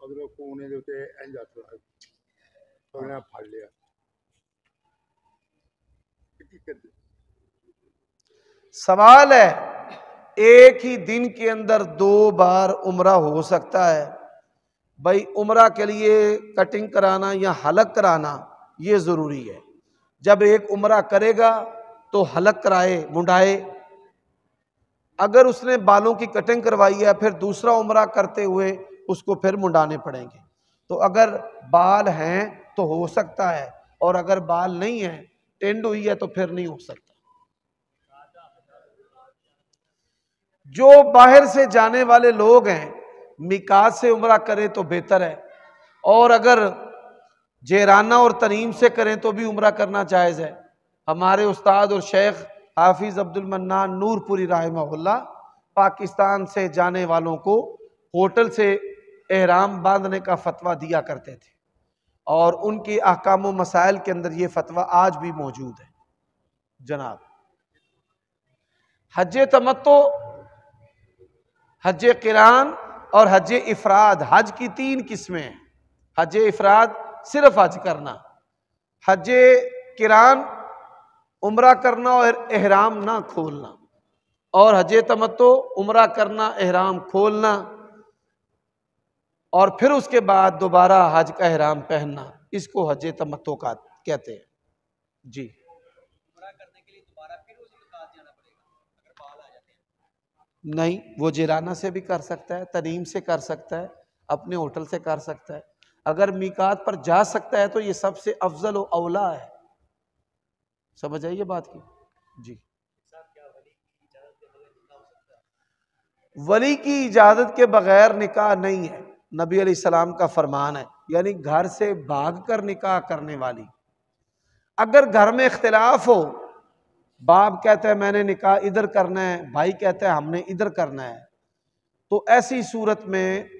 अगर कोने दे उत्ते इंज हत्थ अगले फड़ लिया सवाल है, एक ही दिन के अंदर 2 बार उम्रा हो सकता है? भाई उम्रा के लिए कटिंग कराना या हलक कराना ये जरूरी है। जब एक उम्रा करेगा तो हलक कराए, मुंडाए। अगर उसने बालों की कटिंग करवाई है फिर दूसरा उम्रा करते हुए उसको फिर मुंडाने पड़ेंगे। तो अगर बाल हैं तो हो सकता है, और अगर बाल नहीं है, टेंड हुई है, तो फिर नहीं हो सकता। जो बाहर से जाने वाले लोग हैं मिकात से उम्रा करें तो बेहतर है, और अगर जेराना और तरीम से करें तो भी उम्रा करना जायज़ है। हमारे उस्ताद और शेख हाफिज अब्दुल मन्नान नूरपुरी रहमहुल्लाह पाकिस्तान से जाने वालों को होटल से एहराम बांधने का फतवा दिया करते थे, और उनके अहकाम व मसाइल के अंदर ये फतवा आज भी मौजूद है। जनाब, हज तमत्तो, हज किरान और हज इफराद, हज की 3 किस्में हैं। हज इफराद सिर्फ हज करना, हज किरान उम्रा करना और एहराम ना खोलना, और हज तमत्तो उम्रा करना, एहराम खोलना, और फिर उसके बाद दोबारा हज का एहराम पहनना। इसको हज तमत्तो का कहते हैं। जी, उम्रा करने के लिए दोबारा फिर उसी मिकात जाना पड़ेगा अगर बाल आ जाते हैं? नहीं, वो जिराना से भी कर सकता है, तनीम से कर सकता है, अपने होटल से कर सकता है। अगर मीकात पर जा सकता है तो ये सबसे अफजल व औला है। समझ आइए बात की। जी, वली की इजाजत के बगैर निकाह नहीं है, नबी अलैहिस्सलाम का फरमान है। यानी घर से भाग कर निकाह करने वाली, अगर घर में इख्तिलाफ हो, बाप कहता है मैंने निकाह इधर करना है, भाई कहता है हमने इधर करना है, तो ऐसी सूरत में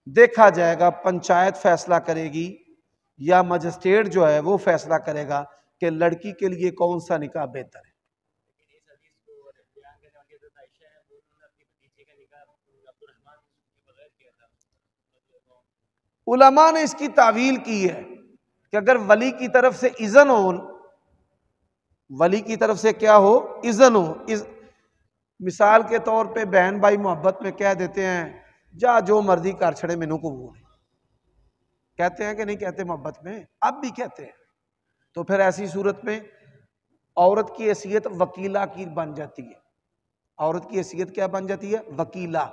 देखा जाएगा, पंचायत फैसला करेगी या मजिस्ट्रेट जो है वो फैसला करेगा कि लड़की के लिए कौन सा निकाह बेहतर है। उलमा ने इसकी तावील की है कि अगर वली की तरफ से इज़न हो, वली की तरफ से क्या हो, इज़न हो। मिसाल के तौर पे बहन भाई मोहब्बत में कह देते हैं जा जो मर्जी कर छड़े मैनू कबूल, कहते हैं कि नहीं कहते मोहब्बत में, अब भी कहते हैं। तो फिर ऐसी सूरत में औरत की हैसियत वकीला की बन जाती है। औरत की हैसियत क्या बन जाती है? वकीला।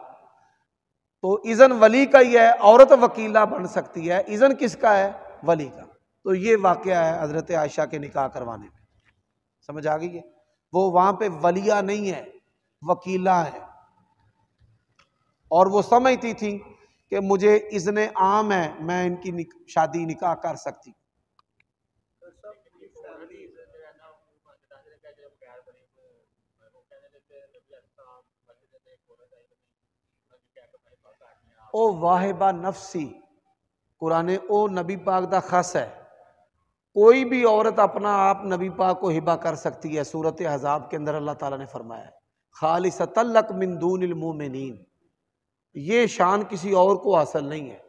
तो इज़न वली का ही है, औरत वकीला बन सकती है। इज़न किसका है? वली का। तो ये वाकया है हजरत आयशा के निकाह करवाने में। समझ आ गई है? वो वहां पे वलिया नहीं है, वकीला है, और वो समझती थी कि मुझे इज़्ने आम है, मैं इनकी शादी निकाह कर सकती। ओ वाहिबा नफसी, कुरान ओ नबी पाक दा खास है। कोई भी औरत अपना आप नबी पाक को हिबा कर सकती है। सूरत अहज़ाब के अंदर अल्लाह ताला ने फरमाया खालिसतल लक मिन दूनिल मोमिनीन, ये शान किसी और को हासिल नहीं है,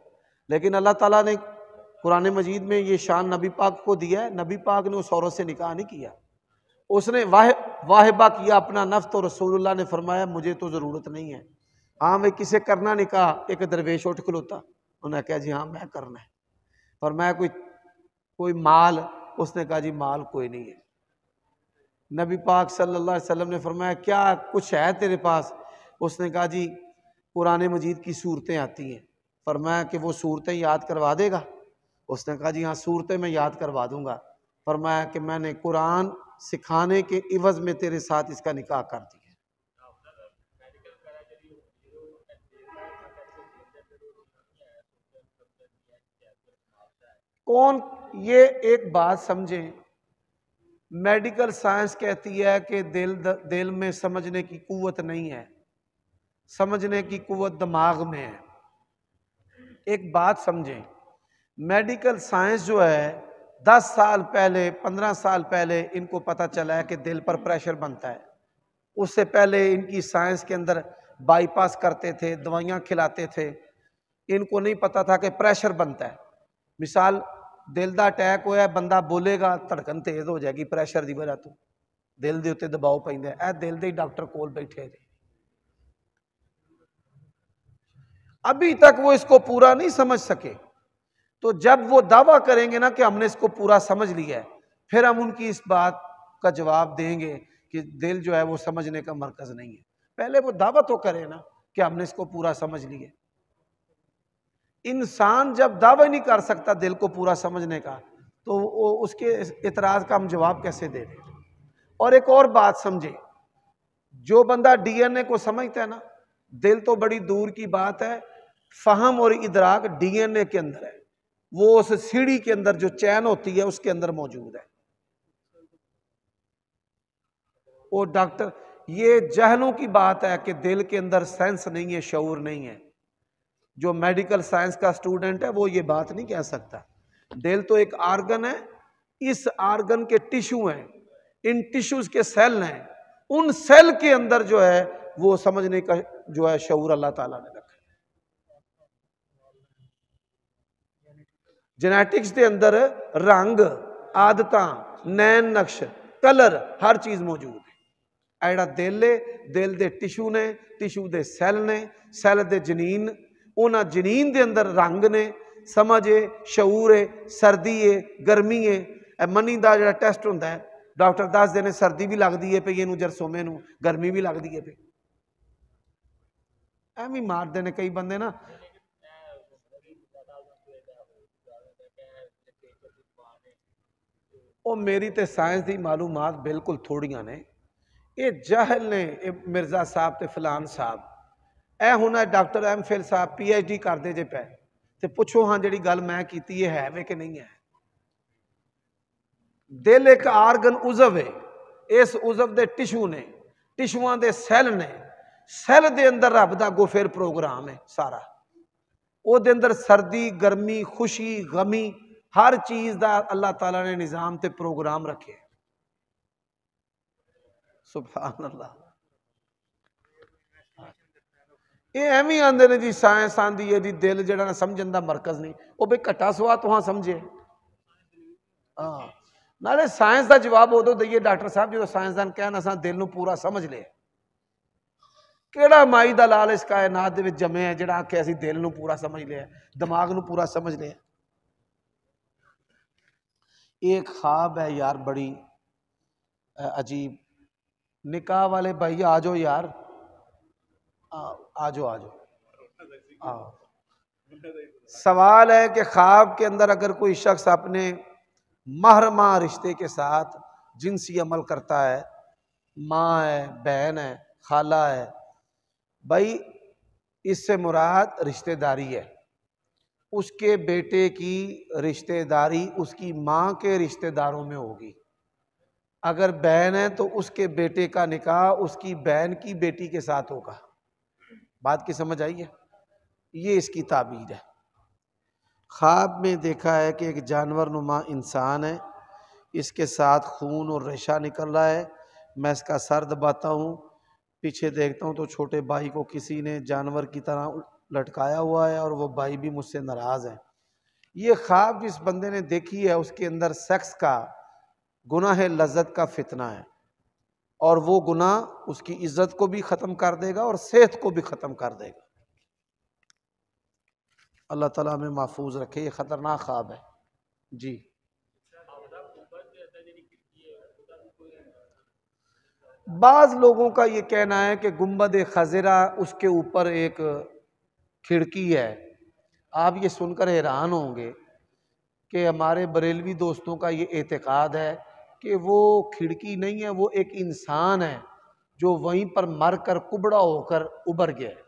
लेकिन अल्लाह ताला ने कुरान मजीद में ये शान नबी पाक को दिया है। नबी पाक ने उस औरत से निकाह नहीं किया, उसने वाहिबा किया अपना नफ्स। तो रसूलुल्लाह ने फरमाया मुझे तो ज़रूरत नहीं है। हाँ भाई किसे करना निकाह? एक दरवेश उठ खलोता, उन्होंने कहा जी हाँ मैं करना है। फरमाया कोई माल? उसने कहा जी माल कोई नहीं है। नबी पाक सल्लल्लाहु अलैहि वसल्लम ने फरमाया क्या कुछ है तेरे पास? उसने कहा जी कुरान मजीद की सूरतें आती हैं। फरमाया कि वो सूरतें याद करवा देगा? उसने कहा जी हाँ सूरतें मैं याद करवा दूंगा। फरमाया कि मैंने कुरान सिखाने के इवज में तेरे साथ इसका निकाह कर दिया। कौन? ये एक बात समझें, मेडिकल साइंस कहती है कि दिल में समझने की कुव्वत नहीं है, समझने की कुव्वत दिमाग में है। एक बात समझें, मेडिकल साइंस जो है 10 साल पहले 15 साल पहले इनको पता चला है कि दिल पर प्रेशर बनता है। उससे पहले इनकी साइंस के अंदर बाईपास करते थे, दवाइयाँ खिलाते थे। इनको नहीं पता था कि प्रेशर बनता है। मिसाल दिल का अटैक होया, बंदा बोलेगा धड़कन तेज हो जाएगी प्रेशर की वजह तो, दिल के उत्ते दबाव पैंदा है। ए दिल के ही डॉक्टर कोल बैठे थे। अभी तक वो इसको पूरा नहीं समझ सके, तो जब वो दावा करेंगे ना कि हमने इसको पूरा समझ लिया है, फिर हम उनकी इस बात का जवाब देंगे कि दिल जो है वो समझने का मरकज नहीं है। पहले वो दावा तो करे ना कि हमने इसको पूरा समझ लिया। इंसान जब दावा ही नहीं कर सकता दिल को पूरा समझने का, तो वो उसके इतराज का हम जवाब कैसे दे दें। और एक और बात समझे, जो बंदा डीएनए को समझता है ना, दिल तो बड़ी दूर की बात है, फहम और इदराक डीएनए के अंदर है। वो उस सीढ़ी के अंदर जो चैन होती है उसके अंदर मौजूद है। वो डॉक्टर, ये जहलों की बात है कि दिल के अंदर सेंस नहीं है, शऊर नहीं है। जो मेडिकल साइंस का स्टूडेंट है वो ये बात नहीं कह सकता। दिल तो एक आर्गन है, इस आर्गन के टिश्यू हैं, इन टिश्यूज के सेल हैं, उन सेल के अंदर जो है वो समझने का जो है शऊर अल्लाह ताला ने रखा। जेनेटिक्स के अंदर रंग, आदत, नैन नक्श, कलर, हर चीज मौजूद है। एड़ा दिल है, दिल दे टिश्यू ने, टिश्यू दे सेल ने, सेल दे जनीन, उन्हां जनीन दे अंदर रंग ने, समझ है, शऊर है, सर्दी है, गर्मी है। मनी का जो टेस्ट होंदा है, डॉक्टर दसदे ने सर्दी भी लगती है पई, इनू जरसोमे नू गर्मी भी लगती है पई। एवं ही मारते हैं कई बंदे ना। ਉਹ मेरी तो साइंस की मालूमात बिल्कुल थोड़ियां ने, ये जहल ने, ये मिर्जा साहब ते फलान साहब, ए हुण डॉक्टर एम.फिल साहब PhD करते जे पे, ते पुछो हाँ जी गल मैं की है वे कि नहीं है। दिल एक आर्गन उजव है, इस उजव के टिश्यू ने, टिश्यूआं के सैल ने, सैल के अंदर रब का अगों फिर प्रोग्राम है सारा। वो दे अंदर सर्दी, गर्मी, खुशी, गमी, हर चीज का अल्लाह ताला ने निजाम ते प्रोग्राम रखे। सुभान अल्लाह। ये एवं आंदे ने जी साइंस आंदी है जी दिल जड़ा ना समझन का मरकज नहीं। वो भाई घटा सवा तुहां समझे। हाँ, नाले साइंस का जवाब उदों दईए डॉक्टर साहब जो साइंसदान कहन असां दिल नूं पूरा समझ लिया। केड़ा माई दा लाल इस कायनात दे विच जमे है जिहड़ा आखे असीं दिल नूं पूरा समझ लिया, दिमाग नूं पूरा समझ लिया। एक ख्वाब है यार बड़ी अजीब। निकाह वाले भाई आ जाओ यार, आ जाओ। सवाल है कि ख्वाब के अंदर अगर कोई शख्स अपने महरमा रिश्ते के साथ जिनसी अमल करता है, माँ है, बहन है, खाला है, भाई इससे मुराद रिश्तेदारी है। उसके बेटे की रिश्तेदारी उसकी माँ के रिश्तेदारों में होगी। अगर बहन है तो उसके बेटे का निकाह उसकी बहन की बेटी के साथ होगा। बात की समझ आई है? ये इसकी ताबीर है। ख्वाब में देखा है कि एक जानवर नुमा इंसान है, इसके साथ खून और रेशा निकल रहा है। मैं इसका सर दबाता हूँ, पीछे देखता हूँ तो छोटे भाई को किसी ने जानवर की तरह लटकाया हुआ है और वो भाई भी मुझसे नाराज़ है। ये ख्वाब जिस बंदे ने देखी है उसके अंदर सेक्स का गुनाह लज्जत का फितना है, और वो गुनाह उसकी इज्जत को भी ख़त्म कर देगा और सेहत को भी ख़त्म कर देगा। अल्लाह ताला हमें महफूज रखे। ये ख़तरनाक ख्वाब है जी। बाज़ लोगों का ये कहना है कि गुंबद खज़रा उसके ऊपर एक खिड़की है। आप ये सुनकर हैरान होंगे कि हमारे बरेलवी दोस्तों का ये एतकाद है कि वो खिड़की नहीं है, वो एक इंसान है जो वहीं पर मर कर कुबड़ा होकर उबर गया है।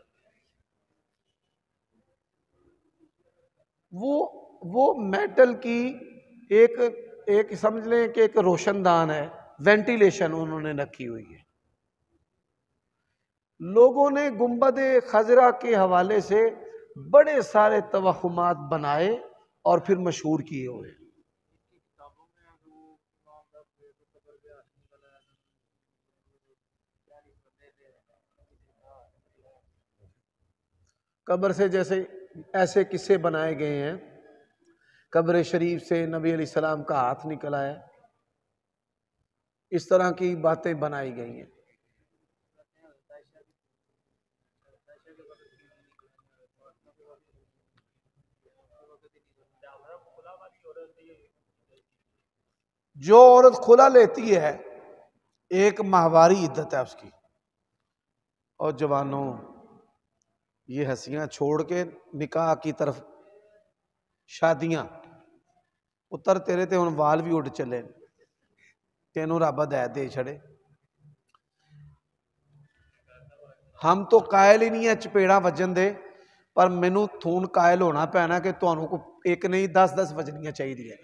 वो मेटल की एक समझ लें कि एक रोशनदान है, वेंटिलेशन उन्होंने रखी हुई है। लोगों ने गुंबद खजरा के हवाले से बड़े सारे तवहुमात बनाए और फिर मशहूर किए हुए। कब्र से जैसे ऐसे किस्से बनाए गए हैं, कब्र शरीफ से नबी अलैहिस्सलाम का हाथ निकला है, इस तरह की बातें बनाई गई हैं। जो औरत खुला लेती है, एक माहवारी इद्दत है उसकी। और जवानों, ये हंसियां छोड़ के निकाह की तरफ, शादियां पुत्र तेरे ते हुण वाल भी उड़ चले, तेनों रब हदायत दे छड़े। हम तो कायल ही नहीं है चपेड़ा वजन दे, पर मैनू थून कायल होना पैना कि तुहानू को एक नहीं 10-10 वजनियां चाहिए।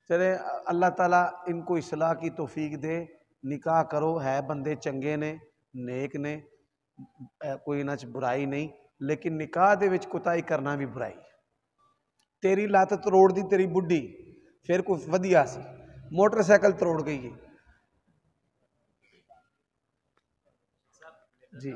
चले, अल्लाह ताला इनको इस्लाह की तौफीक दे। निकाह करो, है बंदे चंगे ने, नेक ने, कोई इन्हां च बुराई नहीं, लेकिन निकाह दे विच कुताही करना भी बुराई। तेरी लत तरोड़ दी तेरी बुढ़ी, फिर कोई वधिया सी, मोटरसाइकिल तरोड़ गई है जी।